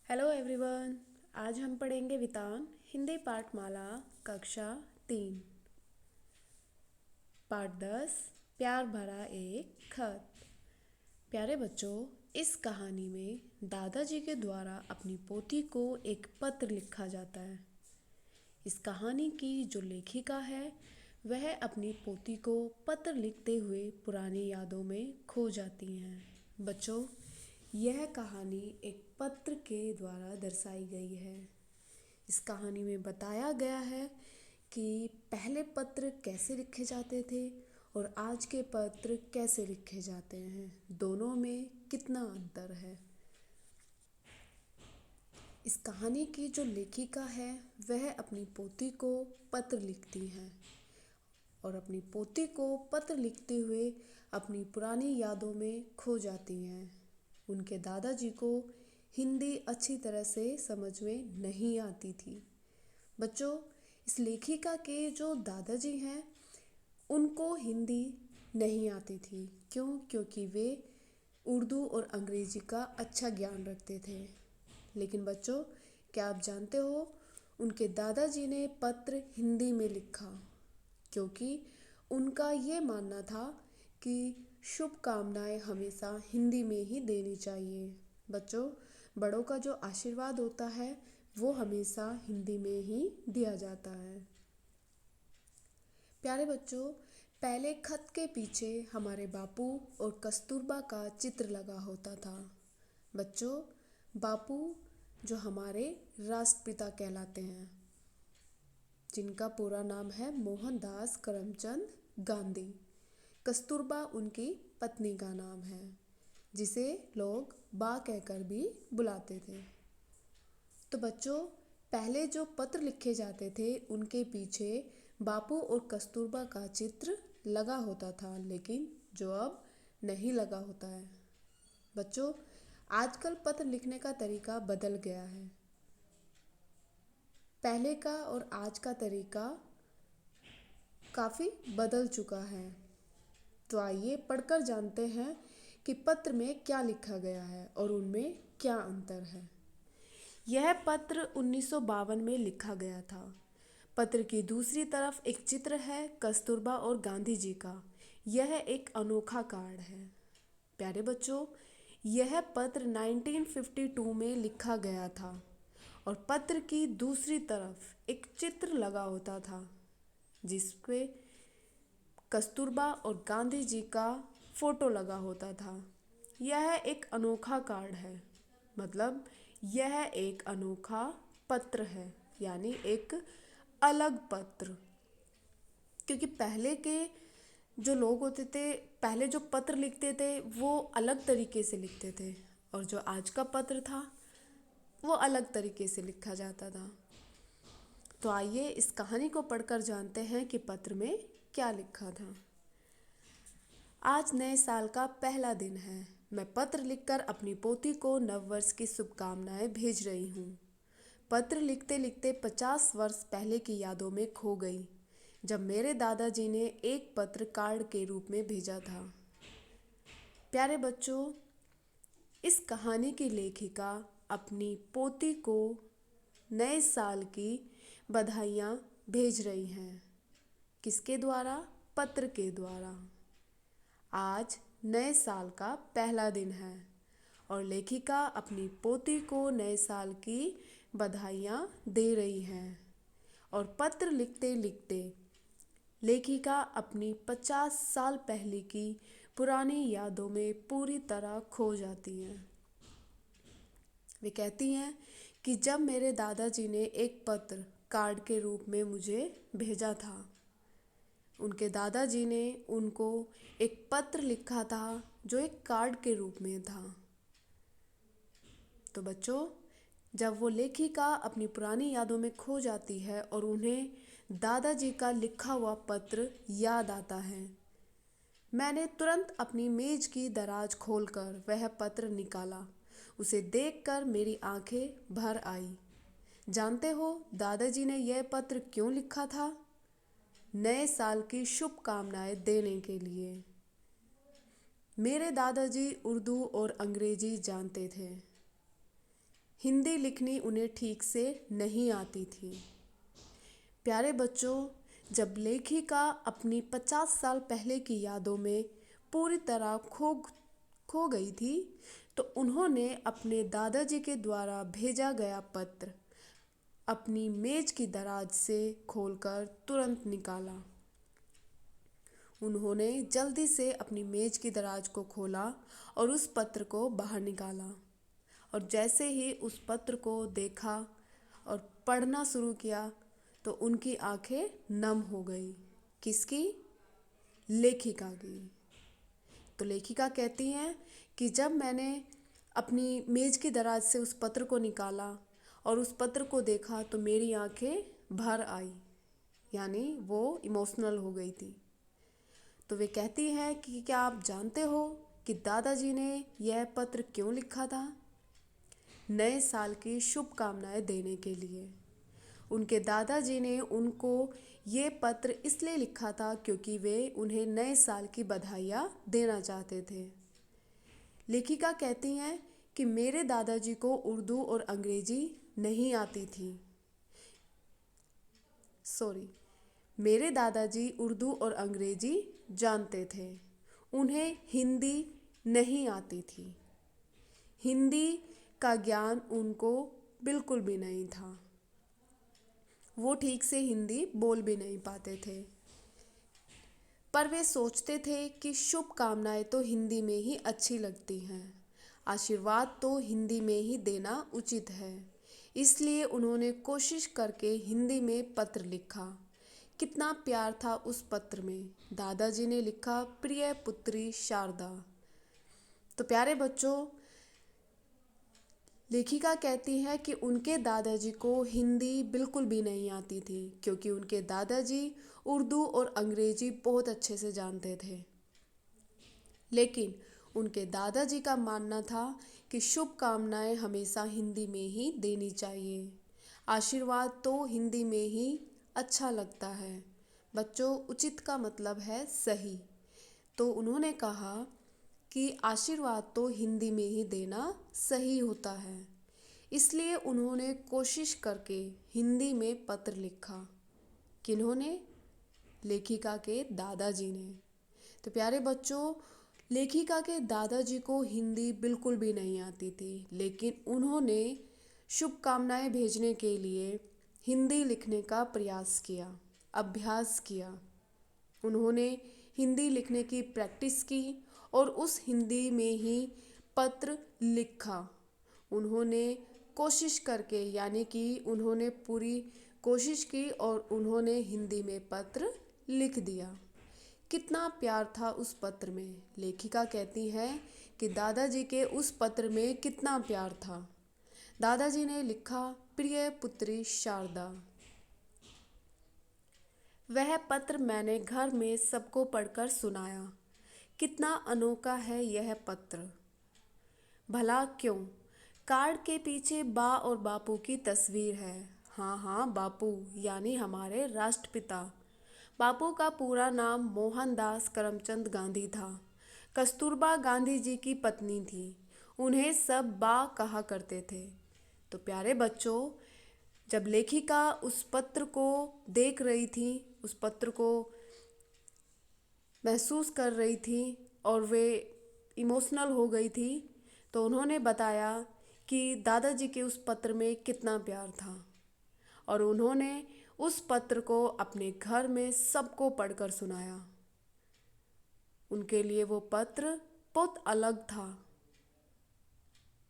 Hello everyone. आज हम पढ़ेंगे वितान हिंदी पाठमाला कक्षा 3 पाठ 10 प्यार भरा एक खत। प्यारे बच्चों, इस कहानी में दादाजी के द्वारा अपनी पोती को एक पत्र लिखा जाता है। इस कहानी की जो लेखिका है वह अपनी पोती को पत्र लिखते हुए पुरानी यादों में खो जाती हैं। बच्चों, यह कहानी एक पत्र के द्वारा दर्शाई गई है। इस कहानी में बताया गया है कि पहले पत्र कैसे लिखे जाते थे और आज के पत्र कैसे लिखे जाते हैं, दोनों में कितना अंतर है। इस कहानी की जो लेखिका है वह अपनी पोती को पत्र लिखती है और अपनी पोती को पत्र लिखते हुए अपनी पुरानी यादों में खो जाती हैं। उनके दादाजी को हिंदी अच्छी तरह से समझ में नहीं आती थी। बच्चों, इस लेखिका के जो दादाजी हैं उनको हिंदी नहीं आती थी। क्यों? क्योंकि वे उर्दू और अंग्रेजी का अच्छा ज्ञान रखते थे। लेकिन बच्चों, क्या आप जानते हो, उनके दादाजी ने पत्र हिंदी में लिखा क्योंकि उनका ये मानना था कि शुभकामनाएं हमेशा हिंदी में ही देनी चाहिए। बच्चों, बड़ों का जो आशीर्वाद होता है वो हमेशा हिंदी में ही दिया जाता है। प्यारे बच्चों, पहले खत के पीछे हमारे बापू और कस्तूरबा का चित्र लगा होता था। बच्चों, बापू जो हमारे राष्ट्रपिता कहलाते हैं, जिनका पूरा नाम है मोहनदास करमचंद गांधी। कस्तूरबा उनकी पत्नी का नाम है, जिसे लोग बा कहकर भी बुलाते थे। तो बच्चों, पहले जो पत्र लिखे जाते थे उनके पीछे बापू और कस्तूरबा का चित्र लगा होता था, लेकिन जो अब नहीं लगा होता है। बच्चों, आजकल पत्र लिखने का तरीका बदल गया है। पहले का और आज का तरीका काफ़ी बदल चुका है। तो आइए पढ़कर जानते हैं कि पत्र में क्या लिखा गया है और उनमें क्या अंतर है। यह पत्र 1952 में लिखा गया था। पत्र की दूसरी तरफ एक चित्र है कस्तूरबा और गांधी जी का। यह एक अनोखा कार्ड है। प्यारे बच्चों, यह पत्र 1952 में लिखा गया था और पत्र की दूसरी तरफ एक चित्र लगा होता था जिस पे कस्तूरबा और गांधी जी का फोटो लगा होता था। यह एक अनोखा कार्ड है, मतलब यह एक अनोखा पत्र है, यानी एक अलग पत्र। क्योंकि पहले के जो लोग होते थे, पहले जो पत्र लिखते थे वो अलग तरीके से लिखते थे और जो आज का पत्र था वो अलग तरीके से लिखा जाता था। तो आइए इस कहानी को पढ़कर जानते हैं कि पत्र में क्या लिखा था। आज नए साल का पहला दिन है। मैं पत्र लिखकर अपनी पोती को नववर्ष की शुभकामनाएं भेज रही हूँ। पत्र लिखते लिखते 50 वर्ष पहले की यादों में खो गई, जब मेरे दादाजी ने एक पत्र कार्ड के रूप में भेजा था। प्यारे बच्चों, इस कहानी की लेखिका अपनी पोती को नए साल की बधाइयाँ भेज रही हैं। किसके द्वारा? पत्र के द्वारा। आज नए साल का पहला दिन है और लेखिका अपनी पोती को नए साल की बधाइयाँ दे रही हैं। और पत्र लिखते लिखते लेखिका अपनी 50 साल पहले की पुरानी यादों में पूरी तरह खो जाती हैं। वे कहती हैं कि जब मेरे दादाजी ने एक पत्र कार्ड के रूप में मुझे भेजा था, उनके दादाजी ने उनको एक पत्र लिखा था जो एक कार्ड के रूप में था। तो बच्चों, जब वो लेखिका अपनी पुरानी यादों में खो जाती है और उन्हें दादाजी का लिखा हुआ पत्र याद आता है, मैंने तुरंत अपनी मेज की दराज खोलकर वह पत्र निकाला। उसे देखकर मेरी आंखें भर आई। जानते हो दादाजी ने यह पत्र क्यों लिखा था? नए साल की शुभकामनाएं देने के लिए। मेरे दादाजी उर्दू और अंग्रेजी जानते थे। हिंदी लिखनी उन्हें ठीक से नहीं आती थी। प्यारे बच्चों, जब लेखिका अपनी 50 साल पहले की यादों में पूरी तरह खो गई थी, तो उन्होंने अपने दादाजी के द्वारा भेजा गया पत्र अपनी मेज की दराज से खोलकर तुरंत निकाला। उन्होंने जल्दी से अपनी मेज की दराज को खोला और उस पत्र को बाहर निकाला, और जैसे ही उस पत्र को देखा और पढ़ना शुरू किया तो उनकी आंखें नम हो गई। किसकी? लेखिका की। तो लेखिका कहती हैं कि जब मैंने अपनी मेज की दराज से उस पत्र को निकाला और उस पत्र को देखा तो मेरी आंखें भर आई, यानी वो इमोशनल हो गई थी। तो वे कहती हैं कि क्या आप जानते हो कि दादाजी ने यह पत्र क्यों लिखा था? नए साल की शुभकामनाएं देने के लिए। उनके दादाजी ने उनको ये पत्र इसलिए लिखा था क्योंकि वे उन्हें नए साल की बधाइयाँ देना चाहते थे। लेखिका कहती हैं कि मेरे दादाजी को उर्दू और अंग्रेजी नहीं आती थी। मेरे दादाजी उर्दू और अंग्रेजी जानते थे, उन्हें हिंदी नहीं आती थी। हिंदी का ज्ञान उनको बिल्कुल भी नहीं था। वो ठीक से हिंदी बोल भी नहीं पाते थे, पर वे सोचते थे कि शुभकामनाएं तो हिंदी में ही अच्छी लगती हैं, आशीर्वाद तो हिंदी में ही देना उचित है। इसलिए उन्होंने कोशिश करके हिंदी में पत्र लिखा। कितना प्यार था उस पत्र में। दादाजी ने लिखा, प्रिय पुत्री शारदा। तो प्यारे बच्चों, लेखिका कहती है कि उनके दादाजी को हिंदी बिल्कुल भी नहीं आती थी क्योंकि उनके दादाजी उर्दू और अंग्रेजी बहुत अच्छे से जानते थे। लेकिन उनके दादाजी का मानना था कि शुभकामनाएं हमेशा हिंदी में ही देनी चाहिए, आशीर्वाद तो हिंदी में ही अच्छा लगता है। बच्चों, उचित का मतलब है सही, तो उन्होंने कहा कि आशीर्वाद तो हिंदी में ही देना सही होता है। इसलिए उन्होंने कोशिश करके हिंदी में पत्र लिखा। किन्होंने? लेखिका के दादाजी ने। तो प्यारे बच्चों, लेखिका के दादाजी को हिंदी बिल्कुल भी नहीं आती थी, लेकिन उन्होंने शुभकामनाएं भेजने के लिए हिंदी लिखने का प्रयास किया, अभ्यास किया। उन्होंने हिंदी लिखने की प्रैक्टिस की और उस हिंदी में ही पत्र लिखा। उन्होंने कोशिश करके, यानी कि उन्होंने पूरी कोशिश की और उन्होंने हिंदी में पत्र लिख दिया। कितना प्यार था उस पत्र में। लेखिका कहती है कि दादाजी के उस पत्र में कितना प्यार था। दादाजी ने लिखा, प्रिय पुत्री शारदा। वह पत्र मैंने घर में सबको पढ़कर सुनाया। कितना अनोखा है यह पत्र। भला क्यों? कार्ड के पीछे बा और बापू की तस्वीर है। हाँ, बापू यानी हमारे राष्ट्रपिता। बापू का पूरा नाम मोहनदास करमचंद गांधी था। कस्तूरबा गांधी जी की पत्नी थी। उन्हें सब बा कहा करते थे। तो प्यारे बच्चों, जब लेखिका उस पत्र को देख रही थी, उस पत्र को महसूस कर रही थी और वे इमोशनल हो गई थी, तो उन्होंने बताया कि दादाजी के उस पत्र में कितना प्यार था, और उन्होंने उस पत्र को अपने घर में सबको पढ़कर सुनाया। उनके लिए वो पत्र बहुत अलग था।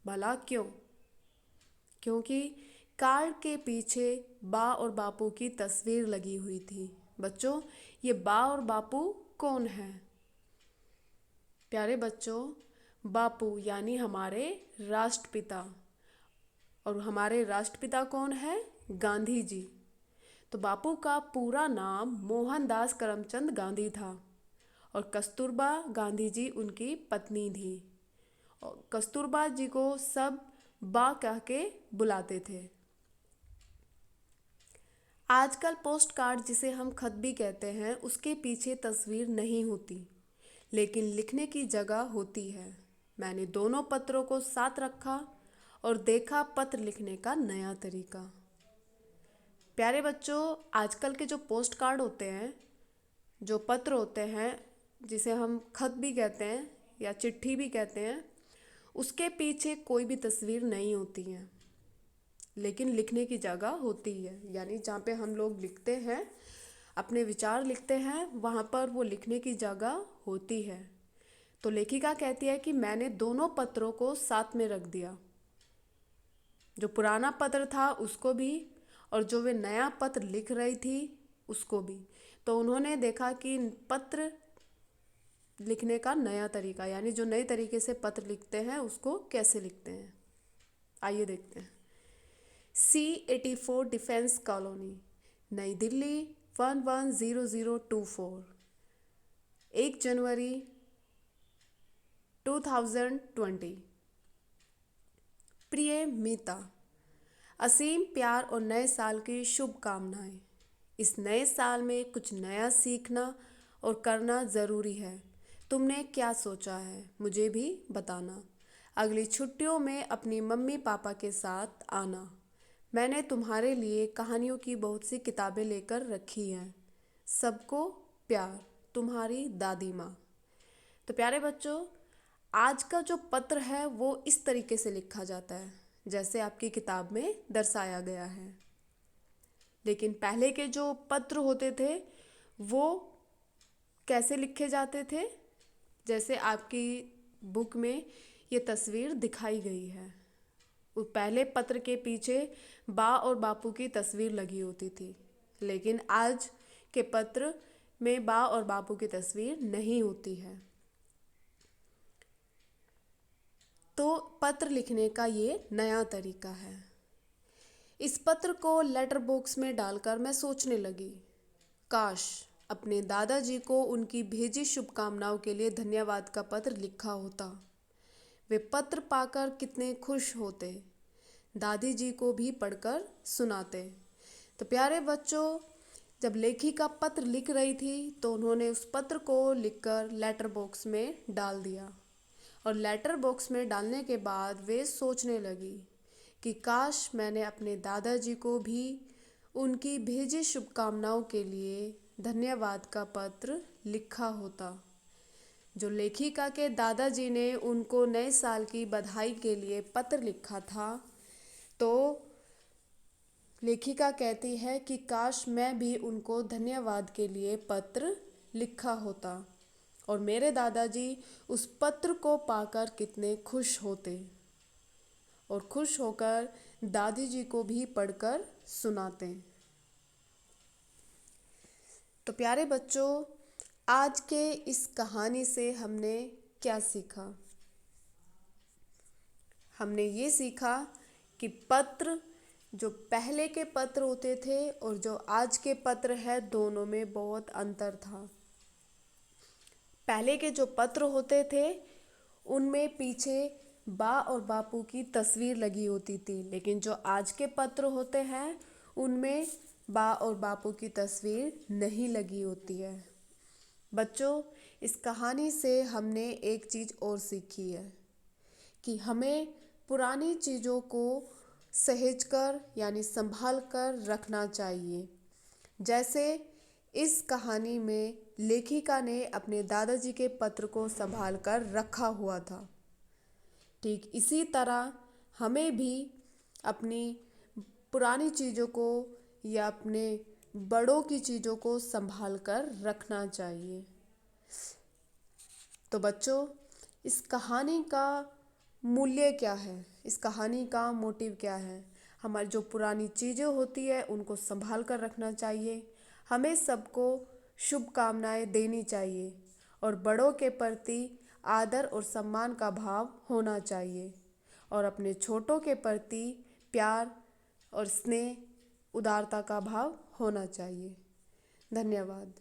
भला क्यों? क्योंकि कार्ड के पीछे बा और बापू की तस्वीर लगी हुई थी। बच्चों, ये बा और बापू कौन है? प्यारे बच्चों, बापू यानी हमारे राष्ट्रपिता, और हमारे राष्ट्रपिता कौन है? गांधी जी। तो बापू का पूरा नाम मोहनदास करमचंद गांधी था और कस्तूरबा गांधी जी उनकी पत्नी थी। और कस्तूरबा जी को सब बा कह के बुलाते थे। आजकल पोस्ट कार्ड, जिसे हम खत भी कहते हैं, उसके पीछे तस्वीर नहीं होती, लेकिन लिखने की जगह होती है। मैंने दोनों पत्रों को साथ रखा और देखा पत्र लिखने का नया तरीका। प्यारे बच्चों, आजकल के जो पोस्ट कार्ड होते हैं, जो पत्र होते हैं, जिसे हम खत भी कहते हैं या चिट्ठी भी कहते हैं, उसके पीछे कोई भी तस्वीर नहीं होती है, लेकिन लिखने की जगह होती है। यानी जहाँ पे हम लोग लिखते हैं, अपने विचार लिखते हैं, वहाँ पर वो लिखने की जगह होती है। तो लेखिका कहती है कि मैंने दोनों पत्रों को साथ में रख दिया, जो पुराना पत्र था उसको भी और जो वे नया पत्र लिख रही थी उसको भी। तो उन्होंने देखा कि पत्र लिखने का नया तरीका, यानी जो नए तरीके से पत्र लिखते हैं उसको कैसे लिखते हैं। आइए देखते हैं। C84 डिफेंस कॉलोनी, नई दिल्ली 110024, 1 जनवरी 2020। प्रिय मीता, असीम प्यार और नए साल की शुभकामनाएं। इस नए साल में कुछ नया सीखना और करना ज़रूरी है। तुमने क्या सोचा है मुझे भी बताना। अगली छुट्टियों में अपनी मम्मी पापा के साथ आना। मैंने तुम्हारे लिए कहानियों की बहुत सी किताबें लेकर रखी हैं। सबको प्यार, तुम्हारी दादी माँ। तो प्यारे बच्चों, आज का जो पत्र है वो इस तरीके से लिखा जाता है जैसे आपकी किताब में दर्शाया गया है। लेकिन पहले के जो पत्र होते थे वो कैसे लिखे जाते थे, जैसे आपकी बुक में ये तस्वीर दिखाई गई है। उस पहले पत्र के पीछे बा और बापू की तस्वीर लगी होती थी, लेकिन आज के पत्र में बा और बापू की तस्वीर नहीं होती है। तो पत्र लिखने का ये नया तरीका है। इस पत्र को लेटर बॉक्स में डालकर मैं सोचने लगी, काश अपने दादाजी को उनकी भेजी शुभकामनाओं के लिए धन्यवाद का पत्र लिखा होता। वे पत्र पाकर कितने खुश होते, दादी जी को भी पढ़कर सुनाते। तो प्यारे बच्चों, जब लेखिका पत्र लिख रही थी तो उन्होंने उस पत्र को लिखकर लेटर बॉक्स में डाल दिया, और लेटर बॉक्स में डालने के बाद वे सोचने लगी कि काश मैंने अपने दादाजी को भी उनकी भेजी शुभकामनाओं के लिए धन्यवाद का पत्र लिखा होता। जो लेखिका के दादाजी ने उनको नए साल की बधाई के लिए पत्र लिखा था, तो लेखिका कहती है कि काश मैं भी उनको धन्यवाद के लिए पत्र लिखा होता और मेरे दादाजी उस पत्र को पाकर कितने खुश होते और खुश होकर दादी जी को भी पढ़कर सुनाते। तो प्यारे बच्चों, आज के इस कहानी से हमने क्या सीखा? हमने ये सीखा कि पत्र, जो पहले के पत्र होते थे और जो आज के पत्र है, दोनों में बहुत अंतर था। पहले के जो पत्र होते थे उनमें पीछे बा और बापू की तस्वीर लगी होती थी, लेकिन जो आज के पत्र होते हैं उनमें बा और बापू की तस्वीर नहीं लगी होती है। बच्चों, इस कहानी से हमने एक चीज़ और सीखी है कि हमें पुरानी चीज़ों को सहेज कर यानी संभाल कर रखना चाहिए। जैसे इस कहानी में लेखिका ने अपने दादाजी के पत्र को संभाल कर रखा हुआ था, ठीक इसी तरह हमें भी अपनी पुरानी चीज़ों को या अपने बड़ों की चीज़ों को संभाल कर रखना चाहिए। तो बच्चों, इस कहानी का मूल्य क्या है? इस कहानी का मोटिव क्या है? हमारी जो पुरानी चीज़ें होती है उनको संभाल कर रखना चाहिए। हमें सबको शुभकामनाएं देनी चाहिए और बड़ों के प्रति आदर और सम्मान का भाव होना चाहिए और अपने छोटों के प्रति प्यार और स्नेह, उदारता का भाव होना चाहिए। धन्यवाद।